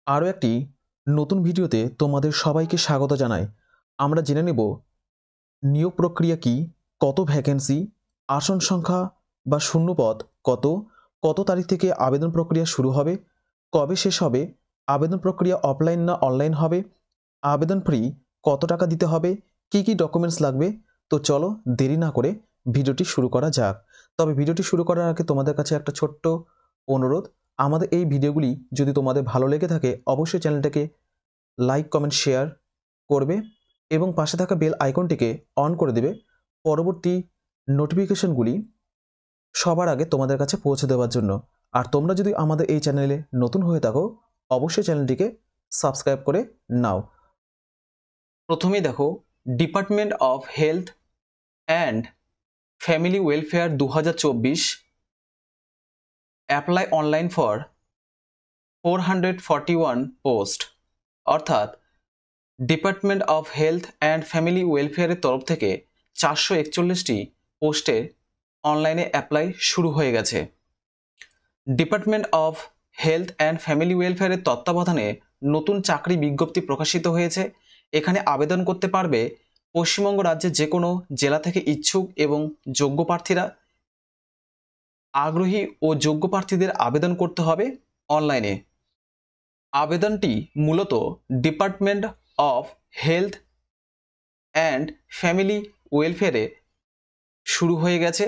আরও একটি নতুন ভিডিওতে তোমাদের সবাইকে স্বাগত জানাই। আমরা জেনে নেব নিয়োগ প্রক্রিয়া কি, কত ভ্যাকেন্সি, আসন সংখ্যা বা শূন্যপদ কত, কত তারিখ থেকে আবেদন প্রক্রিয়া শুরু হবে, কবে শেষ হবে, আবেদন প্রক্রিয়া অফলাইন না অনলাইন হবে, আবেদন ফি কত টাকা দিতে হবে, কি কি ডকুমেন্টস লাগবে। তো চলো দেরি না করে ভিডিওটি শুরু করা যাক। তবে ভিডিওটি শুরু করার আগে তোমাদের কাছে একটা ছোট্ট অনুরোধ, আমাদের এই ভিডিওগুলি যদি তোমাদের ভালো লেগে থাকে অবশ্যই চ্যানেলটাকে লাইক, কমেন্ট, শেয়ার করবে এবং পাশে থাকা বেল আইকনটিকে অন করে দেবে পরবর্তী নোটিফিকেশনগুলি সবার আগে তোমাদের কাছে পৌঁছে দেওয়ার জন্য। আর তোমরা যদি আমাদের এই চ্যানেলে নতুন হয়ে থাকো অবশ্যই চ্যানেলটিকে সাবস্ক্রাইব করে নাও। প্রথমেই দেখো, department of health and family welfare 2024 apply online for 441 post, অর্থাৎ department of health and family ওয়েলফেয়ারের তরফ থেকে 441টি পোস্টে অনলাইনে অ্যাপ্লাই শুরু হয়ে গেছে। Department of health and family ওয়েলফেয়ারের তত্ত্বাবধানে নতুন চাকরি বিজ্ঞপ্তি প্রকাশিত হয়েছে। এখানে আবেদন করতে পারবে পশ্চিমবঙ্গ রাজ্যের যে কোনো জেলা থেকে ইচ্ছুক এবং যোগ্য প্রার্থীরা। আগ্রহী ও যোগ্য প্রার্থীদের আবেদন করতে হবে অনলাইনে। আবেদনটি মূলত department of health and family ওয়েলফেয়ারে শুরু হয়ে গেছে।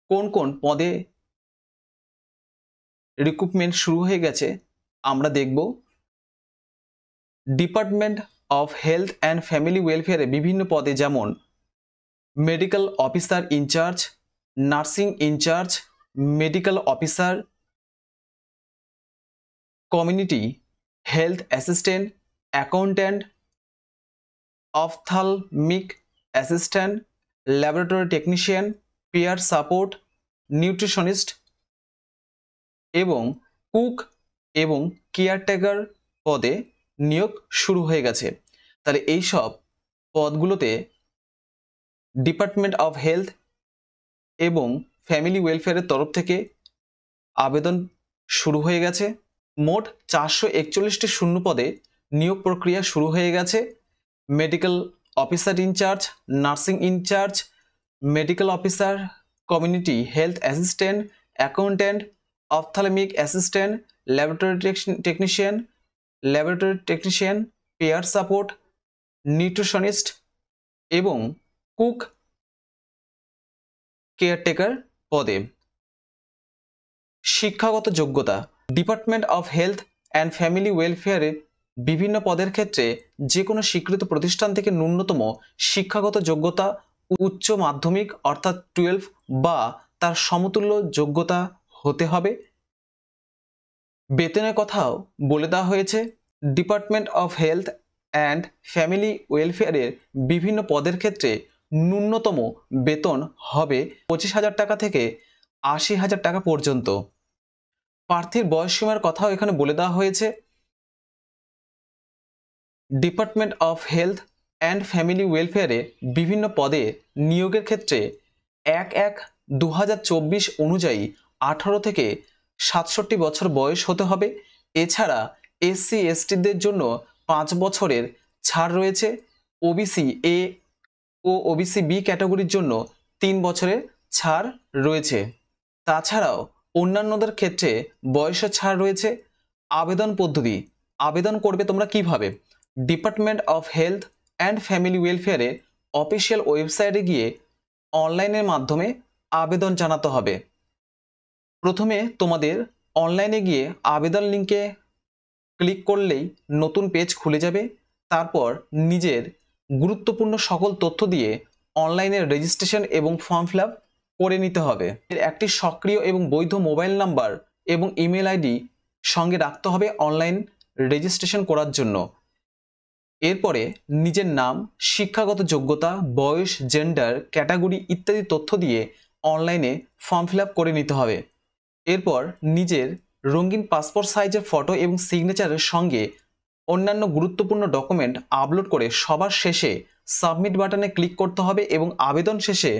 কোন কোন পদে রিক্রুটমেন্ট শুরু হয়ে গেছে আমরা দেখব। Department of health and family ওয়েলফেয়ারে বিভিন্ন পদে যেমন medical officer incharge, nursing incharge, medical officer, community health assistant, accountant, ophthalmic assistant, laboratory technician, peer support, nutritionist এবং কুক এবং কেয়ারটেকার পদে নিয়োগ শুরু হয়ে গেছে। তাহলে এই সব পদগুলোতে ডিপার্টমেন্ট অফ হেলথ এবং ফ্যামিলি ওয়েলফেয়ারের তরফ থেকে আবেদন শুরু হয়ে গেছে। মোট 441টি শূন্য পদে নিয়োগ প্রক্রিয়া শুরু হয়ে গেছে। Medical officer incharge, nursing incharge, medical officer, community health assistant, accountant, ophthalmic assistant, laboratory technician, peer support, nutritionist এবং কুক কেয়ারটেকার পদে। শিক্ষাগত যোগ্যতা, department of health and family ওয়েলফেয়ারে বিভিন্ন পদের ক্ষেত্রে যে কোনো স্বীকৃত প্রতিষ্ঠান থেকে ন্যূনতম শিক্ষাগত যোগ্যতা উচ্চ মাধ্যমিক অর্থাৎ 12 বা তার সমতুল্য যোগ্যতা হতে হবে। বেতনের কথাও বলে দেওয়া হয়েছে। Department of health and family ওয়েলফেয়ারের বিভিন্ন পদের ক্ষেত্রে ন্যূনতম বেতন হবে 25,000 টাকা থেকে 80,000 টাকা পর্যন্ত। প্রার্থীর বয়সসীমার কথাও এখানে বলে দেওয়া হয়েছে। Department of health and family ওয়েলফেয়ারে বিভিন্ন পদে নিয়োগের ক্ষেত্রে 1/1/2024 অনুযায়ী 18 থেকে 67 বছর বয়স হতে হবে। এছাড়া SC STদের জন্য 5 বছরের ছাড় রয়েছে। OBC A O OBC B ক্যাটাগরির জন্য 3 বছরের ছাড় রয়েছে। তাছাড়াও অন্যান্যদের ক্ষেত্রে বয়সের ছাড় রয়েছে। আবেদন পদ্ধতি, আবেদন করবে তোমরা কিভাবে? Department of health and family ওয়েলফেয়ারের অফিসিয়াল ওয়েবসাইটে গিয়ে অনলাইনের মাধ্যমে আবেদন জানাতে হবে। প্রথমে তোমাদের অনলাইনে গিয়ে আবেদন লিঙ্কে ক্লিক করলেই নতুন পেজ খুলে যাবে। তারপর নিজের গুরুত্বপূর্ণ সকল তথ্য দিয়ে অনলাইনে রেজিস্ট্রেশন এবং ফর্ম ফিল আপ করে নিতে হবে। একটি সক্রিয় এবং বৈধ মোবাইল নাম্বার এবং ইমেল আইডি সঙ্গে রাখতে হবে অনলাইন রেজিস্ট্রেশন করার জন্য। এরপরে নিজের নাম, শিক্ষাগত যোগ্যতা, বয়স, জেন্ডার, ক্যাটাগরি ইত্যাদি তথ্য দিয়ে অনলাইনে ফর্ম ফিল আপ করে নিতে হবে। এরপর নিজের রঙিন পাসপোর্ট সাইজের ফটো এবং সিগনেচারের সঙ্গে অন্যান্য গুরুত্বপূর্ণ ডকুমেন্ট আপলোড করে সবার শেষে সাবমিট বাটনে ক্লিক করতে হবে এবং আবেদন শেষে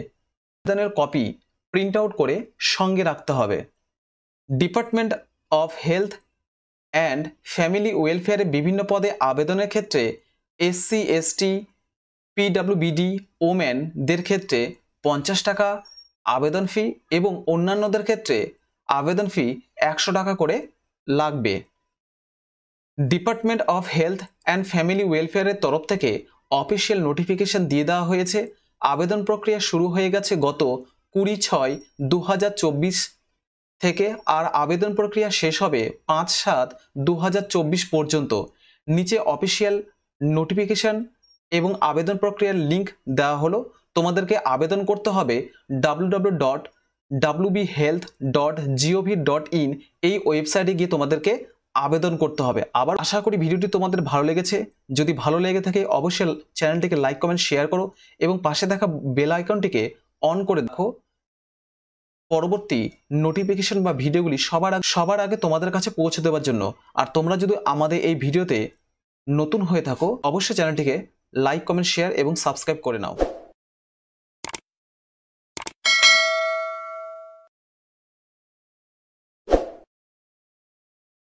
আবেদনের কপি প্রিন্ট আউট করে সঙ্গে রাখতে হবে। Department of health and family ওয়েলফেয়ারে বিভিন্ন পদে আবেদনের ক্ষেত্রে এসসি এসটি পিডব্লিউবিডি ওমেনদের ক্ষেত্রে 50 টাকা আবেদন ফি এবং অন্যান্যদের ক্ষেত্রে আবেদন ফি 100 টাকা করে লাগবে। Department of health and family ওয়েলফেয়ারের তরফ থেকে অফিসিয়াল নোটিফিকেশন দিয়ে দেওয়া হয়েছে। আবেদন প্রক্রিয়া শুরু হয়ে গেছে গত 20/6/2024 থেকে, আর আবেদন প্রক্রিয়া শেষ হবে 5/7/2024 পর্যন্ত। নিচে অফিসিয়াল নোটিফিকেশন এবং আবেদন প্রক্রিয়ার লিঙ্ক দেওয়া হলো। তোমাদেরকে আবেদন করতে হবে www.wbhealth.gov.in এই ওয়েবসাইটে গিয়ে তোমাদেরকে আবেদন করতে হবে। আবার আশা করি ভিডিওটি তোমাদের ভালো লেগেছে। যদি ভালো লেগে থাকে অবশ্যই চ্যানেলটিকে লাইক কমেন্ট শেয়ার করো এবং পাশে থাকা বেল আইকনটিকে অন করে দেখো পরবর্তী নোটিফিকেশন বা ভিডিওগুলি সবার আগে তোমাদের কাছে পৌঁছে দেওয়ার জন্য। আর তোমরা যদি আমাদের এই ভিডিওতে নতুন হয়ে থাকো অবশ্যই চ্যানেলটিকে লাইক কমেন্ট শেয়ার এবং সাবস্ক্রাইব করে নাও।